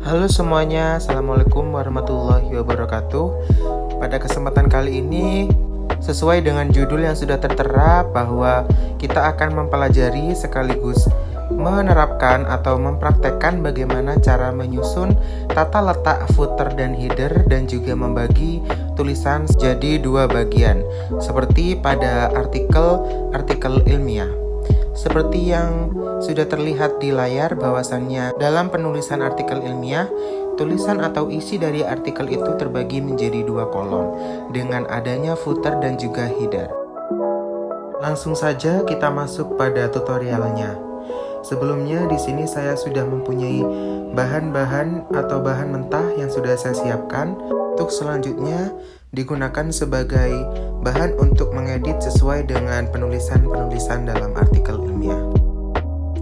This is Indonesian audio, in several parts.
Halo semuanya, Assalamualaikum warahmatullahi wabarakatuh. Pada kesempatan kali ini, sesuai dengan judul yang sudah tertera bahwa kita akan mempelajari sekaligus menerapkan atau mempraktekkan bagaimana cara menyusun tata letak footer dan header dan juga membagi tulisan jadi dua bagian seperti pada artikel ilmiah. Seperti yang sudah terlihat di layar bahwasannya dalam penulisan artikel ilmiah, tulisan atau isi dari artikel itu terbagi menjadi dua kolom dengan adanya footer dan juga header. Langsung saja kita masuk pada tutorialnya. Sebelumnya di sini saya sudah mempunyai bahan-bahan atau bahan mentah yang sudah saya siapkan untuk selanjutnya digunakan sebagai bahan untuk mengedit sesuai dengan penulisan-penulisan dalam artikel ilmiah.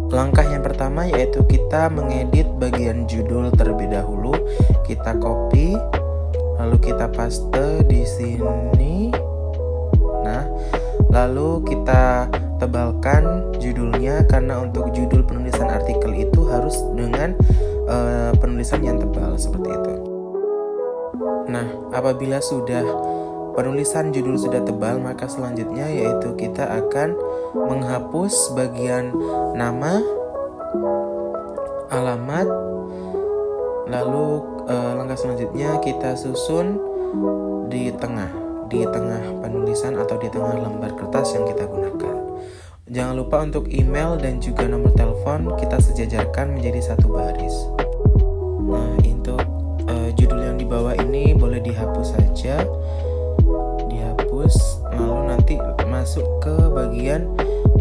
Langkah yang pertama yaitu kita mengedit bagian judul terlebih dahulu. Kita copy, lalu kita paste di sini. Nah, lalu kita tebalkan judulnya karena untuk judul penulisan artikel itu harus dengan penulisan yang tebal seperti itu. Nah, apabila sudah penulisan judul sudah tebal, maka selanjutnya yaitu kita akan menghapus bagian nama, alamat, lalu langkah selanjutnya kita susun di tengah penulisan atau di tengah lembar kertas yang kita gunakan. Jangan lupa untuk email dan juga nomor telepon kita sejajarkan menjadi satu baris. Nah, untuk judul yang di bawah ini boleh dihapus saja. Lalu nanti masuk ke bagian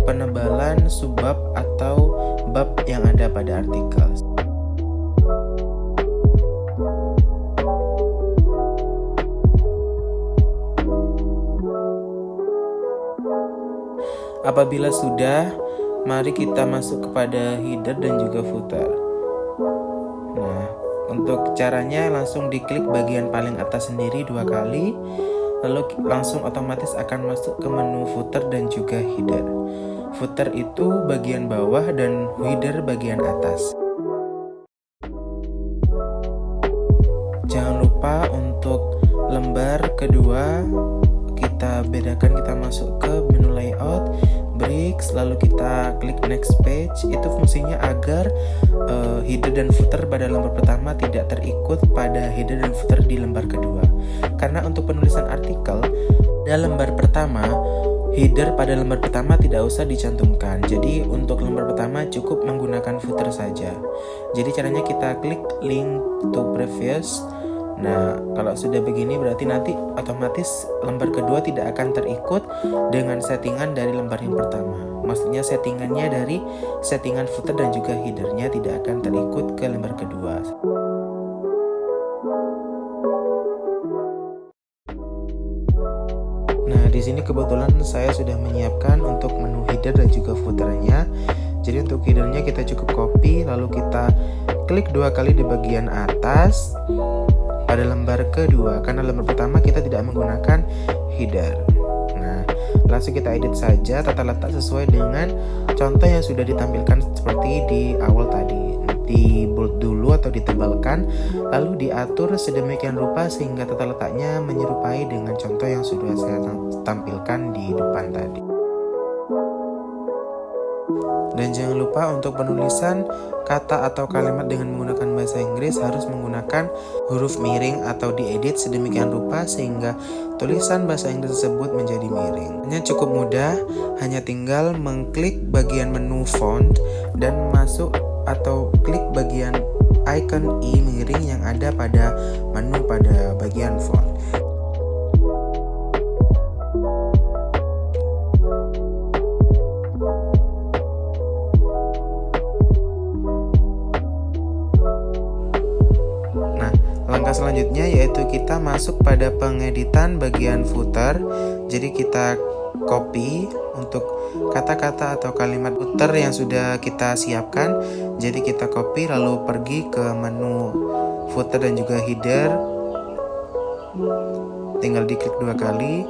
penebalan subbab atau bab yang ada pada artikel. Apabila sudah, mari kita masuk kepada header dan juga footer. Nah, untuk caranya langsung diklik bagian paling atas sendiri 2 kali, lalu langsung otomatis akan masuk ke menu footer dan juga header. Footer itu bagian bawah dan header bagian atas. Jangan lupa untuk lembar kedua kita bedakan, kita masuk ke menu layout, bricks, lalu kita klik next page. Itu fungsinya agar header dan footer pada lembar pertama tidak terikut pada header dan footer di lembar kedua. Karena untuk penulisan artikel pada lembar pertama, header pada lembar pertama tidak usah dicantumkan. Jadi untuk lembar pertama cukup menggunakan footer saja. Jadi caranya kita klik link to previous. Nah, kalau sudah begini berarti nanti otomatis lembar kedua tidak akan terikut dengan settingan dari lembar yang pertama. Maksudnya settingannya dari settingan footer dan juga headernya tidak akan terikut ke lembar kedua. Nah, di sini kebetulan saya sudah menyiapkan untuk menu header dan juga footernya. Jadi untuk headernya kita cukup copy, lalu kita klik 2 kali di bagian atas pada lembar kedua, karena lembar pertama kita tidak menggunakan header. Nah, langsung kita edit saja tata letak sesuai dengan contoh yang sudah ditampilkan seperti di awal tadi. Di bold dulu atau ditebalkan, lalu diatur sedemikian rupa sehingga tata letaknya menyerupai dengan contoh yang sudah saya tampilkan di depan tadi. Dan jangan lupa untuk penulisan kata atau kalimat dengan menggunakan bahasa Inggris harus menggunakan huruf miring atau diedit sedemikian rupa sehingga tulisan bahasa Inggris tersebut menjadi miring. Hanya cukup mudah, hanya tinggal mengklik bagian menu font dan masuk atau klik bagian icon i miring yang ada pada menu pada bagian font. Langkah selanjutnya yaitu kita masuk pada pengeditan bagian footer. Jadi kita copy untuk kata-kata atau kalimat footer yang sudah kita siapkan. Jadi kita copy lalu pergi ke menu footer dan juga header. Tinggal diklik 2 kali.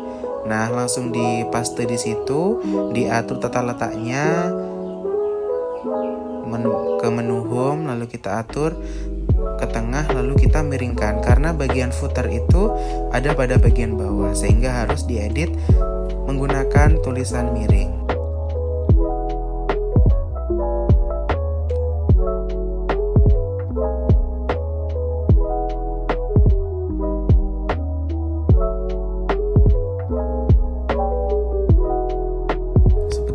Nah, langsung dipaste di situ, diatur tata letaknya ke menu home, lalu kita atur ke tengah, lalu kita miringkan karena bagian footer itu ada pada bagian bawah, sehingga harus diedit menggunakan tulisan miring.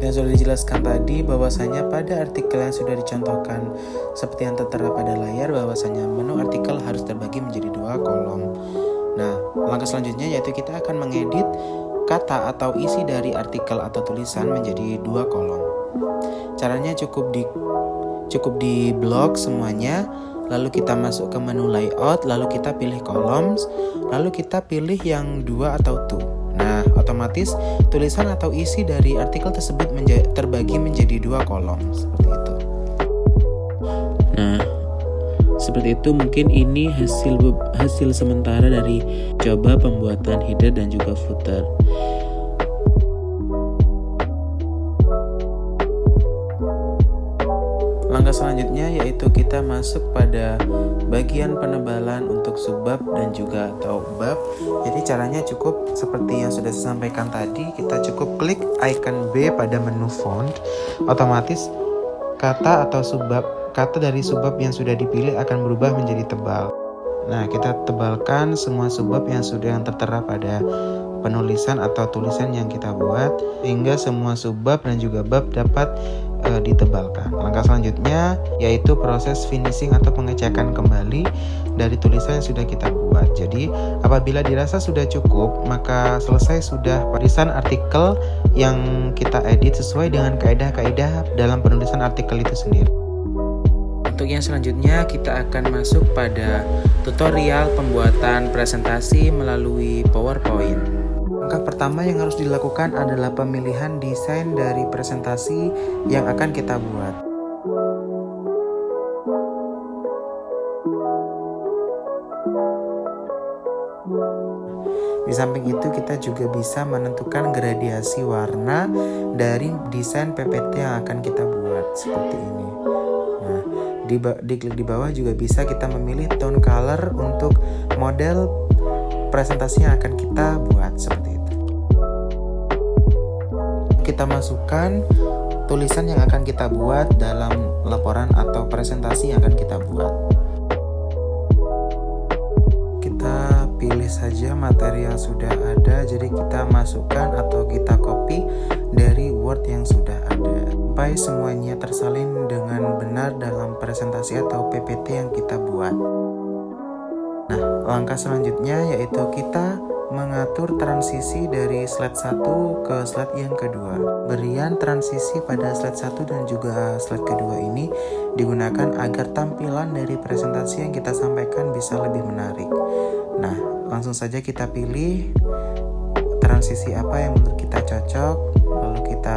Yang sudah dijelaskan tadi, bahwasanya pada artikel yang sudah dicontohkan seperti yang tertera pada layar, bahwasanya menu artikel harus terbagi menjadi 2 kolom. Nah, langkah selanjutnya yaitu kita akan mengedit kata atau isi dari artikel atau tulisan menjadi 2 kolom. Caranya cukup di blok semuanya, lalu kita masuk ke menu layout, lalu kita pilih columns, lalu kita pilih yang 2 atau 2. Nah, otomatis tulisan atau isi dari artikel tersebut terbagi menjadi 2 kolom seperti itu. Nah, seperti itu mungkin ini hasil sementara dari coba pembuatan header dan juga footer. Langkah selanjutnya yaitu kita masuk pada bagian penebalan untuk subbab dan juga atau bab. Jadi caranya cukup seperti yang sudah saya sampaikan tadi, kita cukup klik icon B pada menu font. Otomatis kata dari subbab yang sudah dipilih akan berubah menjadi tebal. Nah, kita tebalkan semua subbab yang tertera pada penulisan atau tulisan yang kita buat, hingga semua subbab dan juga bab dapat ditebalkan. Langkah selanjutnya yaitu proses finishing atau pengecekan kembali dari tulisan yang sudah kita buat. Jadi apabila dirasa sudah cukup, maka selesai sudah tulisan artikel yang kita edit sesuai dengan kaidah-kaidah dalam penulisan artikel itu sendiri. Untuk yang selanjutnya kita akan masuk pada tutorial pembuatan presentasi melalui PowerPoint. Langkah pertama yang harus dilakukan adalah pemilihan desain dari presentasi yang akan kita buat. Di samping itu kita juga bisa menentukan gradiasi warna dari desain PPT yang akan kita buat seperti ini. Nah, diklik di bawah juga bisa kita memilih tone color untuk model presentasi yang akan kita buat seperti itu. Kita masukkan tulisan yang akan kita buat dalam laporan atau presentasi yang akan kita buat. Kita pilih saja materi yang sudah ada, jadi kita masukkan atau kita copy dari Word yang sudah ada sampai semuanya tersalin dengan benar dalam presentasi atau PPT yang kita buat. Nah, langkah selanjutnya yaitu kita mengatur transisi dari slide 1 ke slide yang kedua. Berian transisi pada slide 1 dan juga slide kedua ini digunakan agar tampilan dari presentasi yang kita sampaikan bisa lebih menarik. Nah, langsung saja kita pilih transisi apa yang menurut kita cocok, lalu kita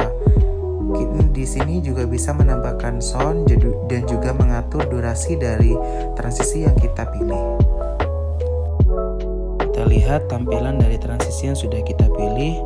di sini juga bisa menambahkan sound dan juga mengatur durasi dari transisi yang kita pilih. Kita lihat tampilan dari transisi yang sudah kita pilih.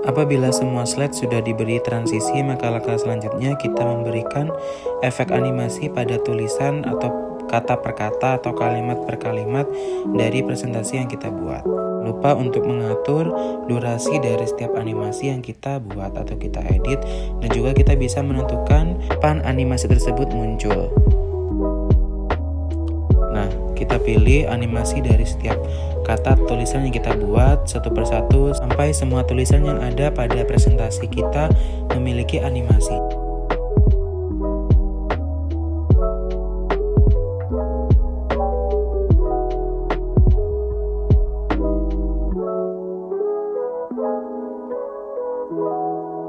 Apabila semua slide sudah diberi transisi, maka langkah selanjutnya kita memberikan efek animasi pada tulisan atau kata per kata atau kalimat per kalimat dari presentasi yang kita buat. Lupa untuk mengatur durasi dari setiap animasi yang kita buat atau kita edit, dan juga kita bisa menentukan kapan animasi tersebut muncul. Nah, kita pilih animasi dari setiap kata tulisan yang kita buat satu persatu sampai semua tulisan yang ada pada presentasi kita memiliki animasi.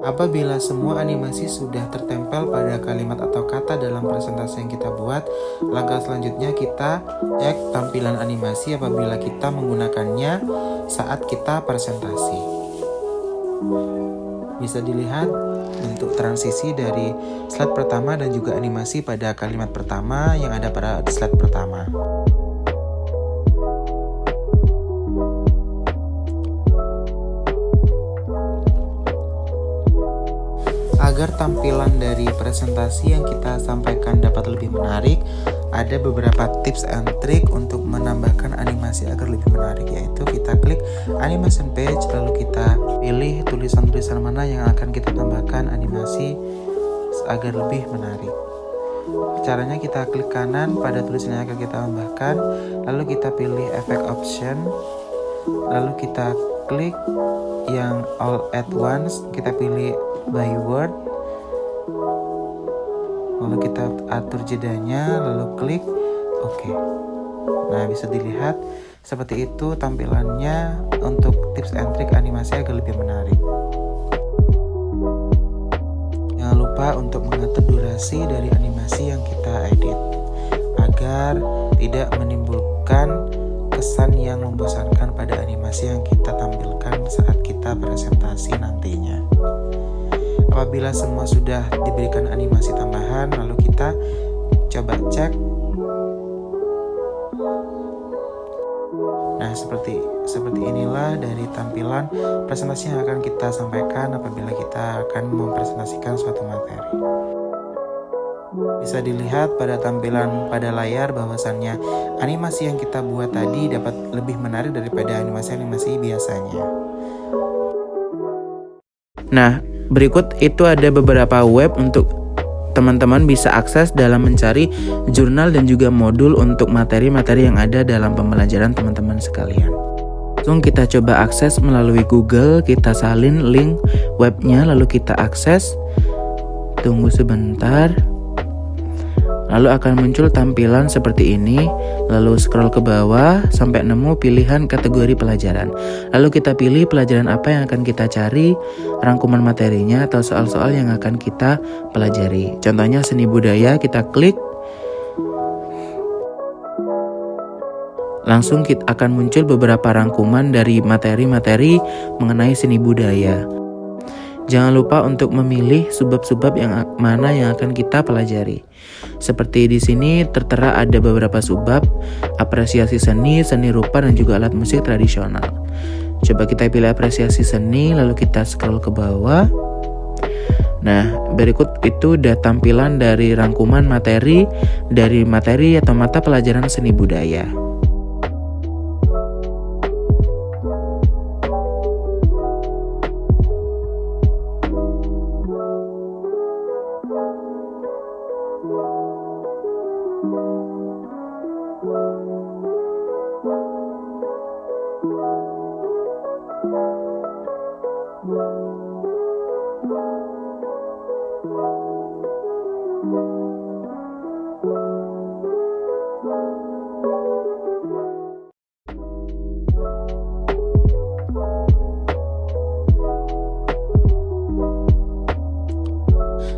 Apabila semua animasi sudah tertempel pada kalimat atau kata dalam presentasi yang kita buat, langkah selanjutnya kita cek tampilan animasi apabila kita menggunakannya saat kita presentasi. Bisa dilihat bentuk transisi dari slide pertama dan juga animasi pada kalimat pertama yang ada pada slide pertama. Agar tampilan dari presentasi yang kita sampaikan dapat lebih menarik, ada beberapa tips and trick untuk menambahkan animasi agar lebih menarik, yaitu kita klik animation page, lalu kita pilih tulisan-tulisan mana yang akan kita tambahkan animasi agar lebih menarik. Caranya kita klik kanan pada tulisan yang akan kita tambahkan, lalu kita pilih effect option, lalu kita klik yang all at once, kita pilih by word, lalu kita atur jedanya, lalu klik OK. Nah, bisa dilihat seperti itu tampilannya untuk tips and trick animasi agar lebih menarik. Jangan lupa untuk mengatur durasi dari animasi yang kita edit agar tidak menimbulkan kesan yang membosankan pada animasi yang kita tampilkan saat kita presentasi nantinya. Apabila semua sudah diberikan animasi tambahan, lalu kita coba cek. Nah, seperti inilah dari tampilan presentasi yang akan kita sampaikan apabila kita akan mempresentasikan suatu materi. Bisa dilihat pada tampilan pada layar bahwasannya animasi yang kita buat tadi dapat lebih menarik daripada animasi-animasi biasanya. Nah, berikut itu ada beberapa web untuk teman-teman bisa akses dalam mencari jurnal dan juga modul untuk materi-materi yang ada dalam pembelajaran teman-teman sekalian. Langsung kita coba akses melalui Google, kita salin link webnya lalu kita akses. Tunggu sebentar. Lalu akan muncul tampilan seperti ini, lalu scroll ke bawah sampai nemu pilihan kategori pelajaran. Lalu kita pilih pelajaran apa yang akan kita cari, rangkuman materinya atau soal-soal yang akan kita pelajari. Contohnya seni budaya, kita klik. Langsung kita akan muncul beberapa rangkuman dari materi-materi mengenai seni budaya. Jangan lupa untuk memilih subbab-subbab yang mana yang akan kita pelajari. Seperti di sini tertera ada beberapa subbab, apresiasi seni, seni rupa dan juga alat musik tradisional. Coba kita pilih apresiasi seni, lalu kita scroll ke bawah. Nah, berikut itu udah tampilan dari rangkuman materi atau mata pelajaran seni budaya.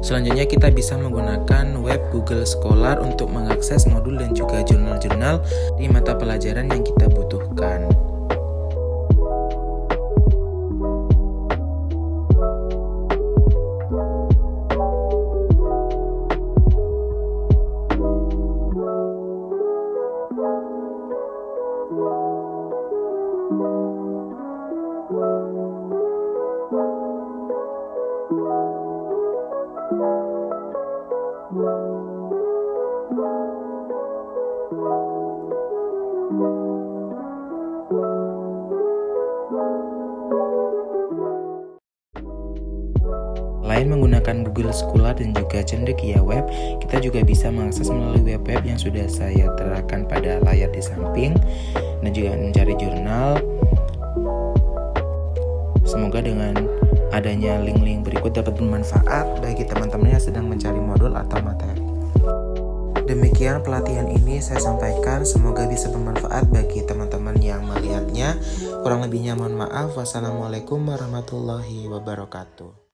Selanjutnya kita bisa menggunakan web Google Scholar untuk mengakses modul dan juga jurnal-jurnal di mata pelajaran yang kita butuhkan. Selain menggunakan Google Scholar dan juga Cendekia Web, kita juga bisa mengakses melalui web-web yang sudah saya terapkan pada layar di samping dan juga mencari jurnal. Semoga dengan adanya link-link berikut dapat bermanfaat bagi teman-teman yang sedang mencari modul atau materi. Demikian pelatihan ini saya sampaikan, semoga bisa bermanfaat bagi teman-teman yang melihatnya. Kurang lebihnya mohon maaf. Wassalamualaikum warahmatullahi wabarakatuh.